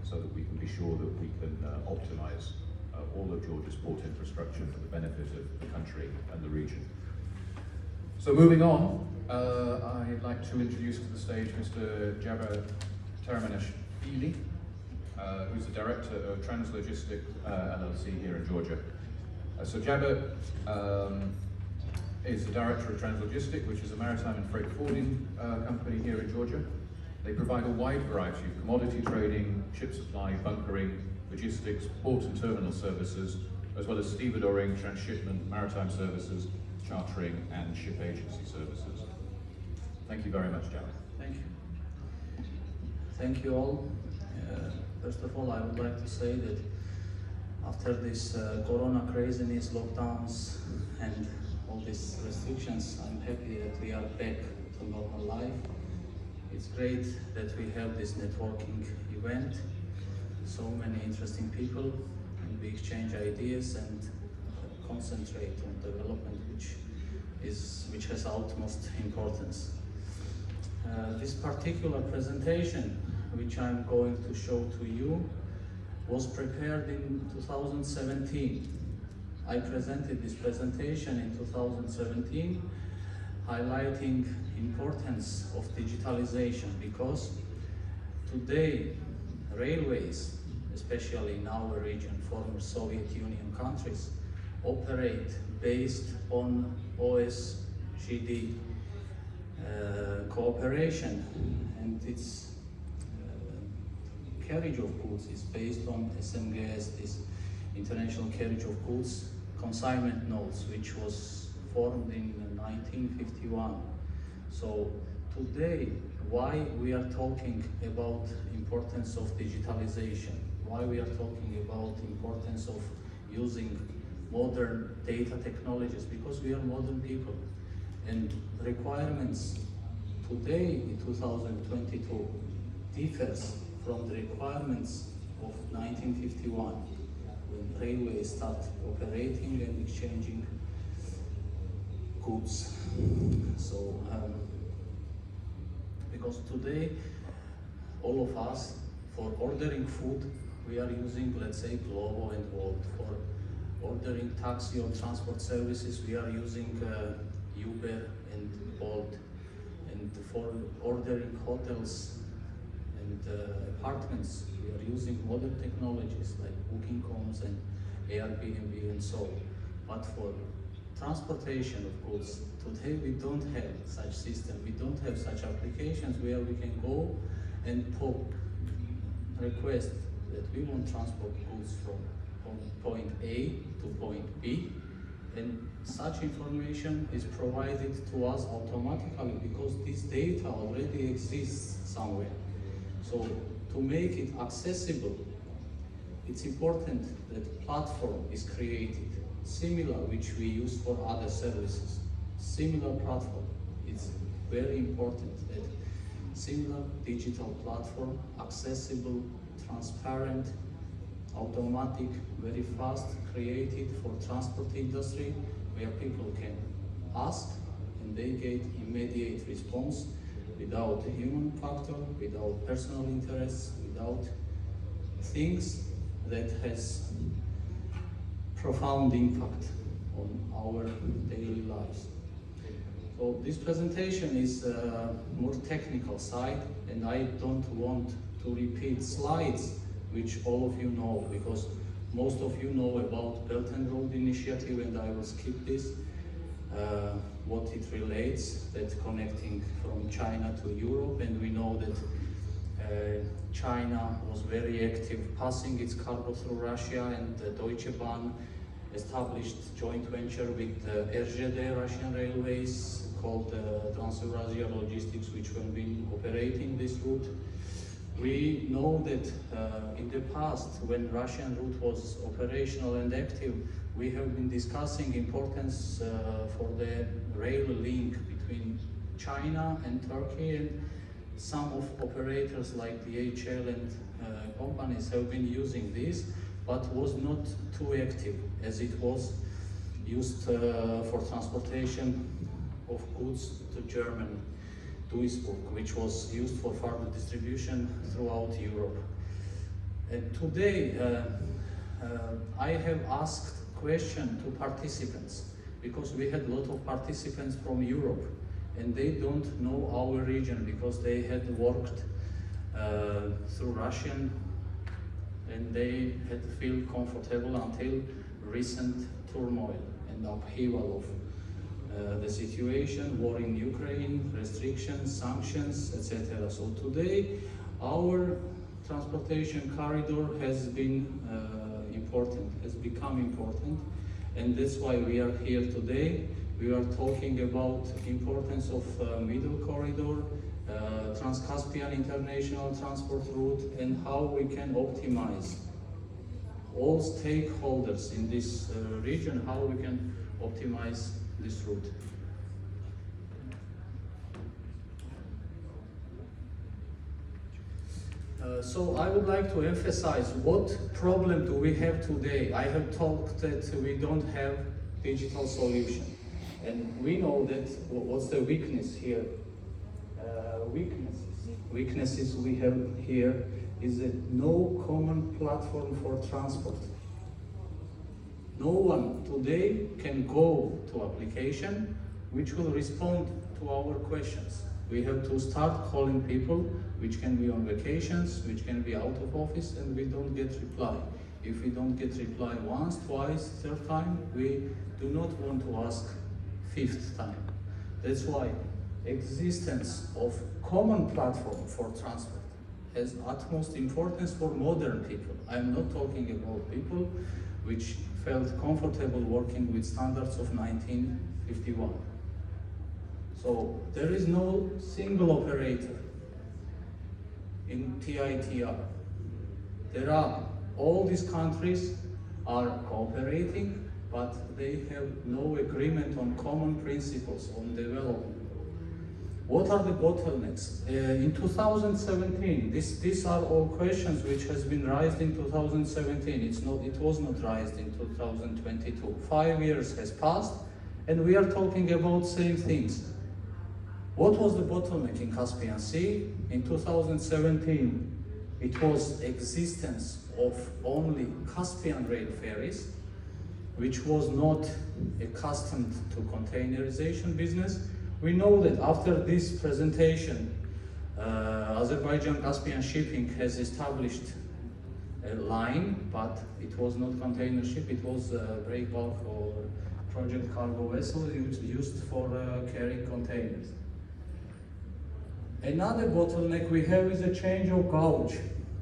so that we can be sure that we can optimize all of Georgia's port infrastructure for the benefit of the country and the region. So moving on, I'd like to introduce to the stage Mr. Jaber Terminashvili, who's the director of Translogistic LLC here in Georgia. So Jaber is the director of Translogistic, which is a maritime and freight forwarding company here in Georgia. They provide a wide variety of commodity trading, ship supply, bunkering, logistics, port and terminal services, as well as stevedoring, transshipment, maritime services, chartering, and ship agency services. Thank you very much, Jaber. Thank you. Thank you all. First of all, I would like to say that after this corona craziness, lockdowns, and all these restrictions, I'm happy that we are back to normal life. It's great that we have this networking event, so many interesting people, and we exchange ideas and concentrate on development, which has utmost importance. This particular presentation, which I'm going to show to you, was prepared in 2017. I presented this presentation in 2017, highlighting importance of digitalization, because today railways, especially in our region, former Soviet Union countries, operate based on OSJD cooperation, and its carriage of goods is based on SMGS, this International Carriage of Goods Consignment Notes, which was formed in 1951. So today, why we are talking about importance of digitalization, why we are talking about importance of using modern data technologies, because we are modern people, and requirements today in 2022 differs from the requirements of 1951, when railways start operating and exchanging goods. So, because today, all of us, for ordering food, we are using, let's say, Glovo and Wolt. For ordering taxi or transport services, we are using Uber and Bolt. And for ordering hotels and apartments, we are using modern technologies like booking.coms and Airbnb and so on. But for transportation of goods, today we don't have such system, we don't have such applications where we can go and request that we want transport goods from point A to point B, and such information is provided to us automatically because this data already exists somewhere. So to make it accessible, it's important that platform is created, similar which we use for other services. Similar platform, it's very important that similar digital platform, accessible, transparent, automatic, very fast, created for transport industry, where people can ask and they get immediate response without a human factor, without personal interests, without things that has profound impact on our daily lives. So this presentation is more technical side, and I don't want to repeat slides which all of you know, because most of you know about Belt and Road Initiative, and I will skip this, what it relates, that connecting from China to Europe, and we know that China was very active passing its cargo through Russia, and Deutsche Bahn established joint venture with RŽD, Russian Railways, called Trans-Eurasia Logistics, which will be operating this route. We know that in the past, when Russian route was operational and active, we have been discussing importance for the rail link between China and Turkey, and some of operators like DHL and companies have been using this, but was not too active as it was used for transportation of goods to Germany, Duisburg, which was used for further distribution throughout Europe. And today, I have asked question to participants, because we had a lot of participants from Europe, and they don't know our region because they had worked through Russian, and they had to feel comfortable until recent turmoil and upheaval of the situation, war in Ukraine, restrictions, sanctions, etc. So today, our transportation corridor has been important, has become important, and that's why we are here today. We are talking about importance of middle corridor, Trans-Caspian international transport route, and how we can optimize all stakeholders in this region, how we can optimize this route. So I would like to emphasize what problem do we have today. I have talked that we don't have digital solution, and we know that what's the weakness here. Weaknesses we have here is that no common platform for transport. No one today can go to application which will respond to our questions. We have to start calling people which can be on vacations, which can be out of office, and we don't get reply. If we don't get reply once, twice, third time, we do not want to ask fifth time. That's why existence of common platform for transport has utmost importance for modern people. I'm not talking about people which felt comfortable working with standards of 1951. So there is no single operator in TITR. There are, all these countries are cooperating, but they have no agreement on common principles on development. What are the bottlenecks? In 2017, these are all questions which has been raised in 2017. It was not raised in 2022. 5 years has passed, and we are talking about same things. What was the bottleneck in Caspian Sea? In 2017, it was existence of only Caspian rail ferries, which was not accustomed to containerization business. We know that after this presentation, Azerbaijan Caspian Shipping has established a line, but it was not container ship, it was break bulk or project cargo vessels used for carrying containers. Another bottleneck we have is a change of gauge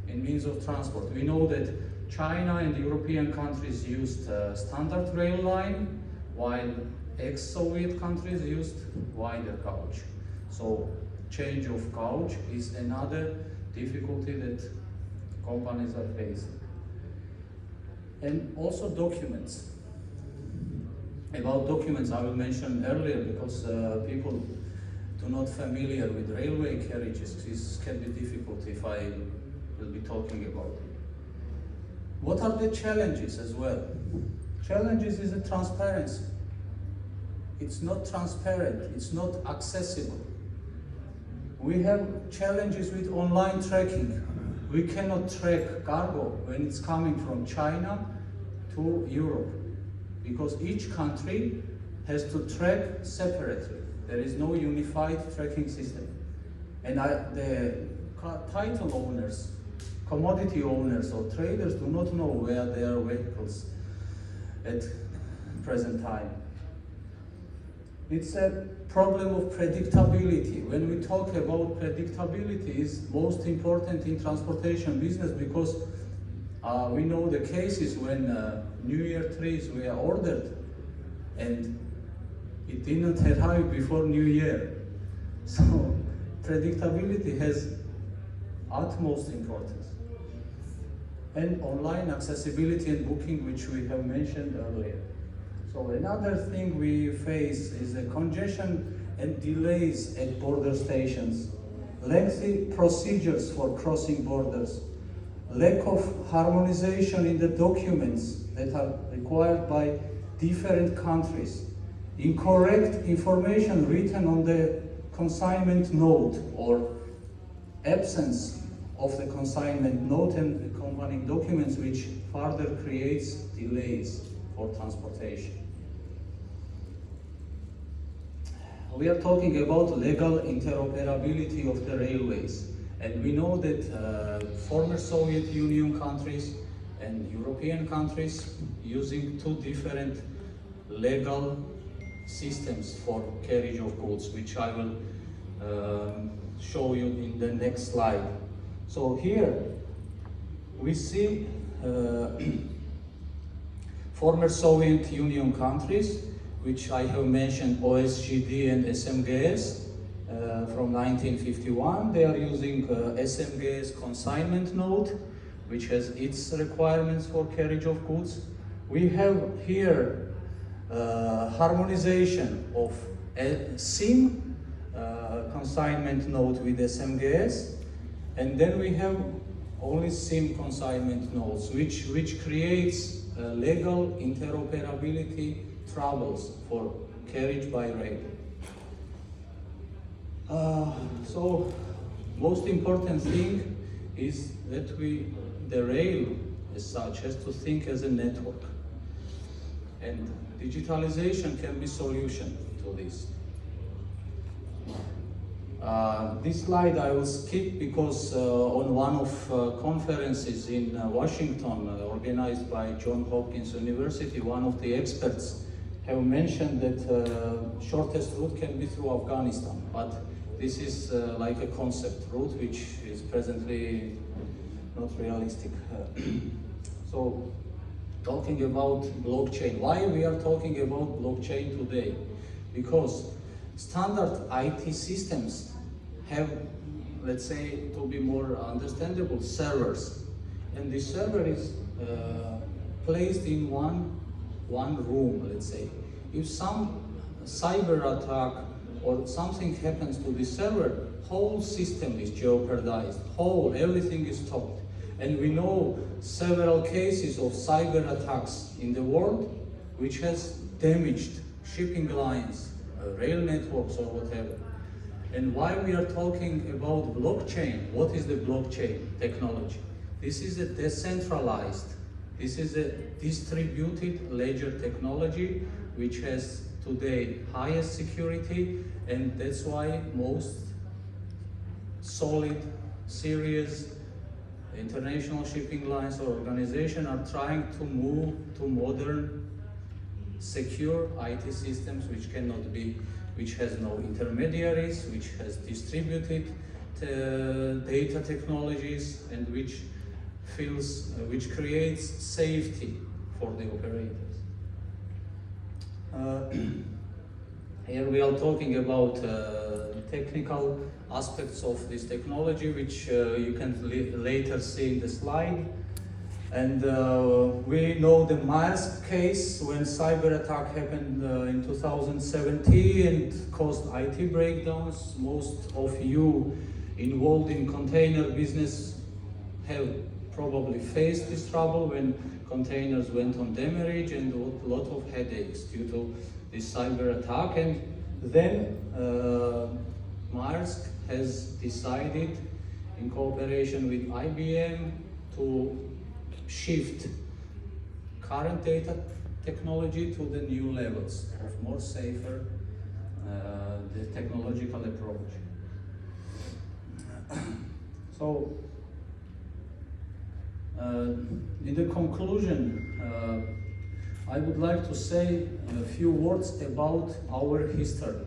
in means of transport. We know that China and European countries used standard rail line, while ex-Soviet countries used wider gauge. So change of gauge is another difficulty that companies are facing. And also documents. About documents I will mention earlier, because people do not familiar with railway carriages. This can be difficult if I will be talking about it. What are the challenges as well? Challenges is the transparency. It's not transparent, it's not accessible. We have challenges with online tracking. We cannot track cargo when it's coming from China to Europe, because each country has to track separately. There is no unified tracking system. And the title owners, commodity owners or traders do not know where their vehicles at present time. It's a problem of predictability. When we talk about predictability, is most important in transportation business, because we know the cases when New Year trees were ordered and it did not arrive before New Year. So predictability has utmost importance. And online accessibility and booking, which we have mentioned earlier. So another thing we face is a congestion and delays at border stations, lengthy procedures for crossing borders, lack of harmonization in the documents that are required by different countries, incorrect information written on the consignment note, or absence of the consignment note and accompanying documents, which further creates delays for transportation. We are talking about legal interoperability of the railways, and we know that former Soviet Union countries and European countries using two different legal systems for carriage of goods, which I will show you in the next slide. So here we see former Soviet Union countries, which I have mentioned, OSJD and SMGS from 1951. They are using SMGS consignment note, which has its requirements for carriage of goods. We have here harmonization of a SIM consignment note with SMGS, and then we have only SIM consignment notes, which creates legal interoperability troubles for carriage by rail. So most important thing is that the rail as such has to think as a network, and digitalization can be solution to this. This slide I will skip because on one of conferences in Washington organized by Johns Hopkins University, one of the experts have mentioned that shortest route can be through Afghanistan, but this is like a concept route which is presently not realistic. So talking about blockchain, why we are talking about blockchain today? Because standard IT systems have, let's say, to be more understandable, servers, and the server is placed in one room, let's say. If some cyber attack or something happens to the server, whole system is jeopardized, everything is stopped. And we know several cases of cyber attacks in the world which has damaged shipping lines, rail networks or whatever. And why we are talking about blockchain? What is the blockchain technology? This is a decentralized, this is a distributed ledger technology which has today highest security, and that's why most solid, serious international shipping lines or organizations are trying to move to modern, secure IT systems which has no intermediaries, which has distributed data technologies, and which creates safety for the operators. Here we are talking about technical aspects of this technology, which you can later see in the slide. And we know the Maersk case, when cyber attack happened in 2017 and caused IT breakdowns. Most of you involved in container business have probably faced this trouble when containers went on demurrage, and a lot of headaches due to this cyber attack. And then Maersk has decided, in cooperation with IBM, to shift current data technology to the new levels of more safer the technological approach. So in the conclusion, I would like to say a few words about our history.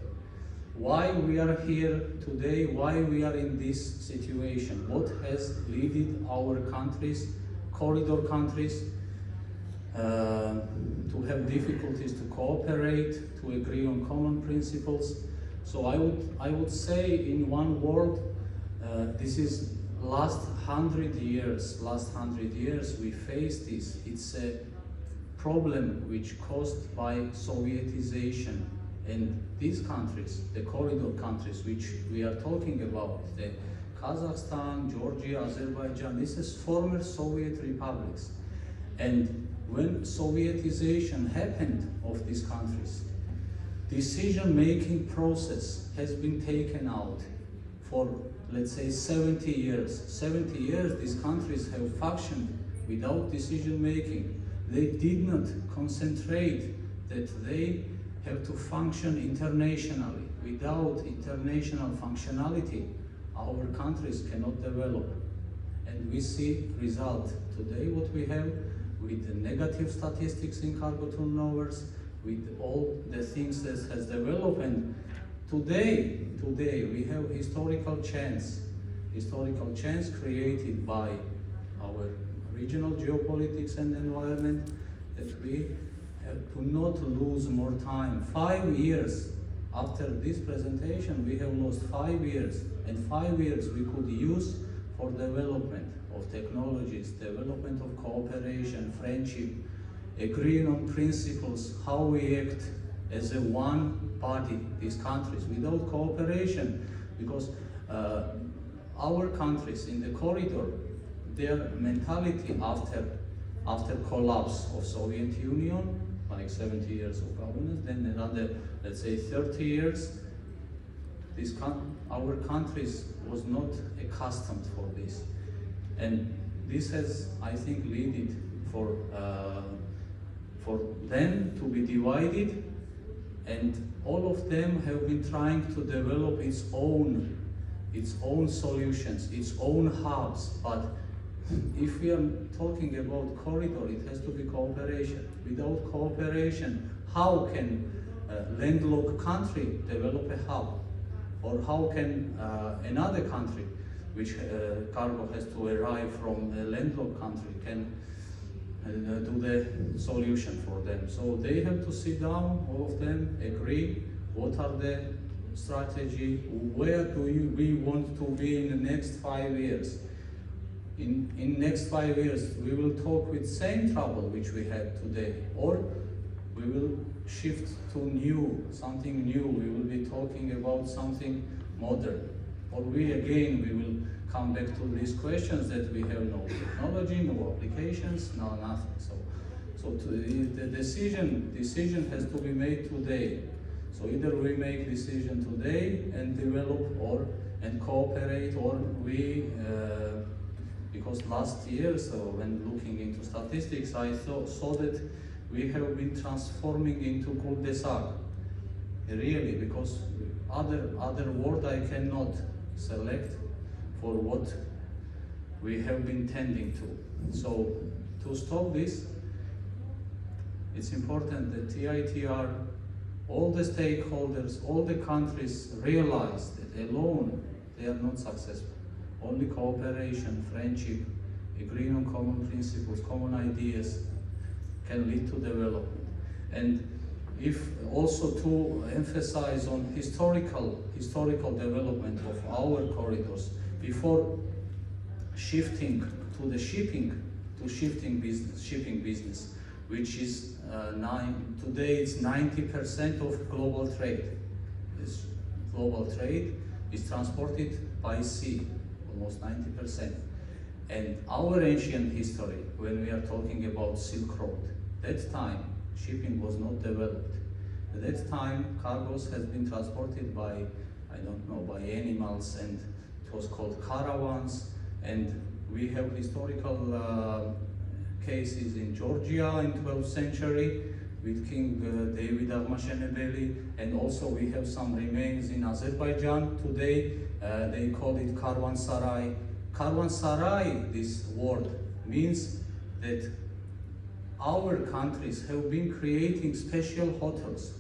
Why we are here today, why we are in this situation, what has led our countries, corridor countries, to have difficulties to cooperate, to agree on common principles. So I would say in one word, this is last 100 years we face this. It's a problem which caused by Sovietization, and these countries, the corridor countries which we are talking about, the Kazakhstan, Georgia, Azerbaijan, this is former Soviet republics. And when Sovietization happened of these countries, decision-making process has been taken out for let's say 70 years. 70 years these countries have functioned without decision making. They did not concentrate that they have to function internationally. Without international functionality, our countries cannot develop. And we see result today what we have with the negative statistics in cargo turnovers, with all the things that has developed. And today we have historical chance created by our regional geopolitics and environment, that we have to not lose more time. 5 years after this presentation, we have lost 5 years, and 5 years we could use for development of technologies, development of cooperation, friendship, agreeing on principles, how we act as a one body, these countries, without cooperation, because our countries in the corridor, their mentality after collapse of Soviet Union, like 70 years of governance, then another, let's say 30 years, our countries was not accustomed for this. And this has, I think, led for them to be divided, and all of them have been trying to develop its own solutions, its own hubs. But if we are talking about corridor, it has to be cooperation. Without cooperation, how can a landlocked country develop a hub? Or how can another country, which cargo has to arrive from a landlocked country, can do the solution for them? So they have to sit down, all of them, agree what are the strategy, where do we want to be in the next 5 years. In next 5 years, we will talk with same trouble which we had today, or we will shift to something new. We will be talking about something modern, or we will come back to these questions that we have no technology, no applications, no nothing. So the decision has to be made today. So either we make decision today and develop, and cooperate, or we. Because last year, so when looking into statistics, I saw that we have been transforming into cul-de-sac. Really, because other word I cannot select for what we have been tending to. So to stop this, it's important that TITR, all the stakeholders, all the countries realize that alone they are not successful. Only cooperation, friendship, agreeing on common principles, common ideas can lead to development. And if also to emphasize on historical development of our corridors before shifting to the shipping business, which is today it's 90% of global trade. This global trade is transported by sea. Almost 90%. And our ancient history, when we are talking about Silk Road, that time shipping was not developed. At that time, cargoes has been transported by, by animals, and it was called caravans. And we have historical cases in Georgia in 12th century with King David Ahmashenebeli, and also we have some remains in Azerbaijan today. They call it Karvansaray. Karvansaray, this word, means that our countries have been creating special hotels.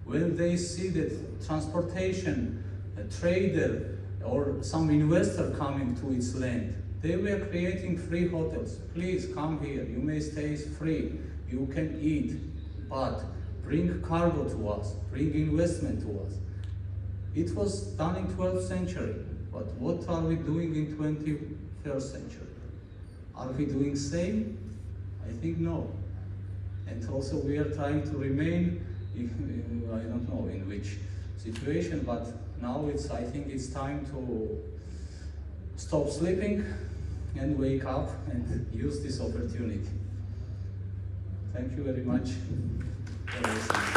When they see that transportation, a trader or some investor coming to its land, they were creating free hotels. Please come here, you may stay free, you can eat, but bring cargo to us, bring investment to us. It was done in 12th century, but what are we doing in 21st century? Are we doing same? I think no. And also we are trying to remain, I don't know in which situation, but now I think it's time to stop sleeping and wake up and use this opportunity. Thank you very much for listening.